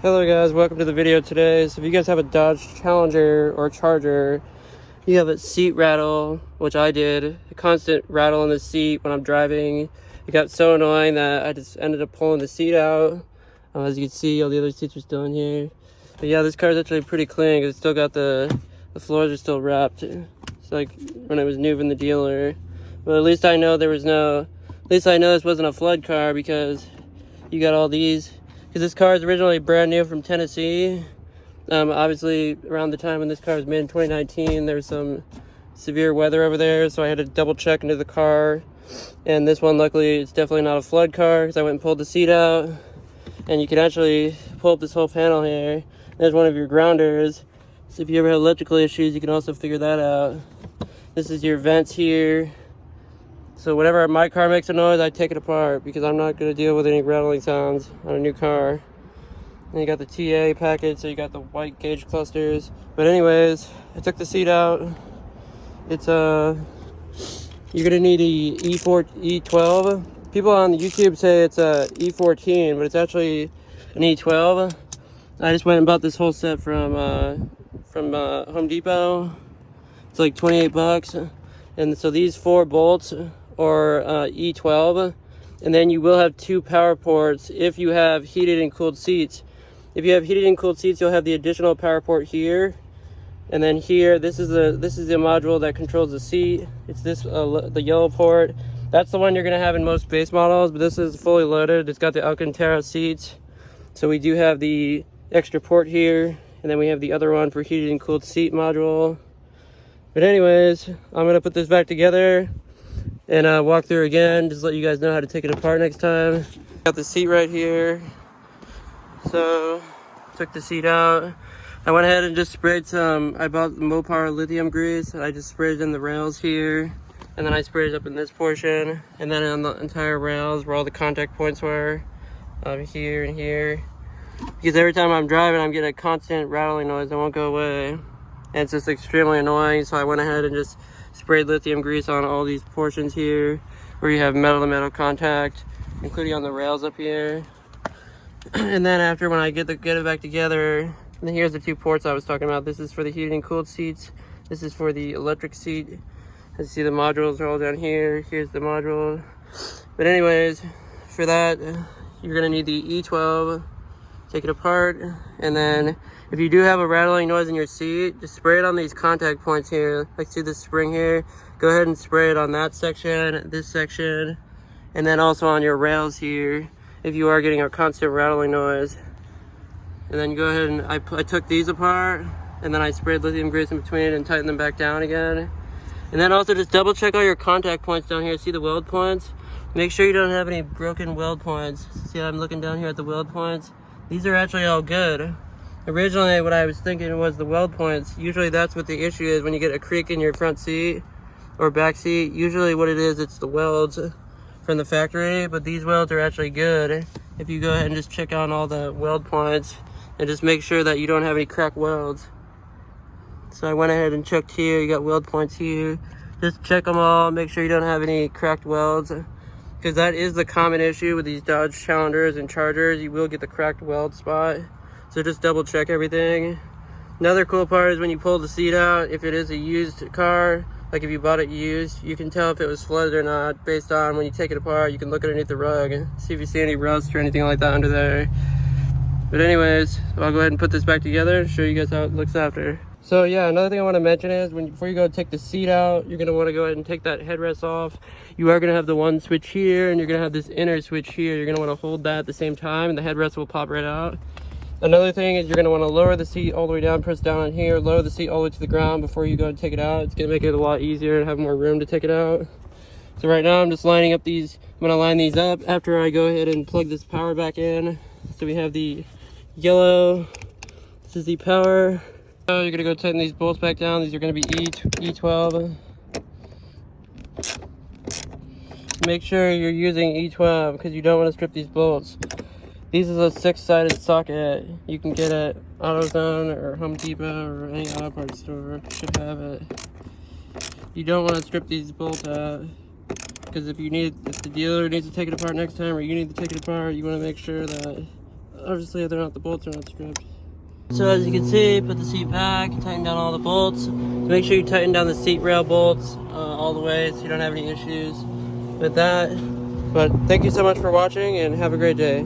Hello guys, welcome to the video today. So if you guys have a Dodge Challenger or Charger, you have a seat rattle, which I did, a constant rattle in the seat when I'm driving. It got so annoying that I just ended up pulling the seat out. As you can see, all the other seats are still in here. But yeah, this car is actually pretty clean because it's still got the floors are still wrapped. It's like when it was new from the dealer. But at least I know this wasn't a flood car because you got all these. Because this car is originally brand new from Tennessee. Obviously, around the time when this car was made in 2019, there was some severe weather over there, so I had to double check into the car. And this one, luckily, it's definitely not a flood car because I went and pulled the seat out. And you can actually pull up this whole panel here. There's one of your grounders. So if you ever have electrical issues, you can also figure that out. This is your vents here. So whenever my car makes a noise, I take it apart because I'm not going to deal with any rattling sounds on a new car. And you got the TA package, so you got the white gauge clusters. But anyways, I took the seat out. It's you're going to need a E12. People on YouTube say it's a E14, but it's actually an E12. I just went and bought this whole set from Home Depot. It's like 28 bucks. And so these 4 bolts or E12, and then you will have 2 power ports if you have heated and cooled seats. If you have heated and cooled seats, you'll have the additional power port here, and then here, this is the module that controls the seat. It's this the yellow port. That's the one you're gonna have in most base models, but this is fully loaded. It's got the Alcantara seats, so we do have the extra port here, and then we have the other one for heated and cooled seat module. But anyways, I'm gonna put this back together and walk through again, just let you guys know how to take it apart next time. Got the seat right here. So, took the seat out. I went ahead and just sprayed I bought the Mopar lithium grease, and I just sprayed in the rails here. And then I sprayed it up in this portion, and then on the entire rails where all the contact points were, here and here. Because every time I'm driving, I'm getting a constant rattling noise that won't go away. And it's just extremely annoying, so I went ahead and just sprayed lithium grease on all these portions here where you have metal to metal contact, including on the rails up here. And then after, when I get it back together, and here's the 2 ports I was talking about. This is for the heated and cooled seats. This is for the electric seat. As you see, the modules are all down here. Here's the module. But anyways, for that, you're gonna need the E12. Take it apart, and then if you do have a rattling noise in your seat, just spray it on these contact points here. Like, see this spring here? Go ahead and spray it on that section, this section, and then also on your rails here if you are getting a constant rattling noise. And then go ahead and I took these apart, and then I sprayed lithium grease in between and tightened them back down again. And then also just double check all your contact points down here. See the weld points? Make sure you don't have any broken weld points. See, I'm looking down here at the weld points. These are actually all good. Originally, what I was thinking was the weld points. Usually that's what the issue is when you get a creak in your front seat or back seat. Usually what it is, it's the welds from the factory, but these welds are actually good. If you go ahead and just check on all the weld points and just make sure that you don't have any cracked welds. So I went ahead and checked here. You got weld points here. Just check them all, make sure you don't have any cracked welds. Because that is the common issue with these Dodge Challengers and Chargers. You will get the cracked weld spot. So just double check everything. Another cool part is when you pull the seat out, if it is a used car, like if you bought it used, you can tell if it was flooded or not based on when you take it apart. You can look underneath the rug and see if you see any rust or anything like that under there. But anyways, I'll go ahead and put this back together and show you guys how it looks after. So yeah, another thing I want to mention is before you go take the seat out, you're going to want to go ahead and take that headrest off. You are going to have the one switch here, and you're going to have this inner switch here. You're going to want to hold that at the same time, and the headrest will pop right out. Another thing is you're going to want to lower the seat all the way down, press down on here, lower the seat all the way to the ground before you go and take it out. It's going to make it a lot easier and have more room to take it out. So right now I'm just lining up these. I'm going to line these up after I go ahead and plug this power back in. So we have the yellow, this is the power. So you're going to go tighten these bolts back down. These are going to be E12. Make sure you're using E12 because you don't want to strip these bolts. These is a 6-sided socket. You can get at AutoZone or Home Depot or any auto parts store. Should have it. You don't want to strip these bolts out because if the dealer needs to take it apart next time, or you need to take it apart, you want to make sure that obviously the bolts are not screwed. So as you can see, put the seat back, tighten down all the bolts. So make sure you tighten down the seat rail bolts all the way so you don't have any issues with that. But thank you so much for watching and have a great day.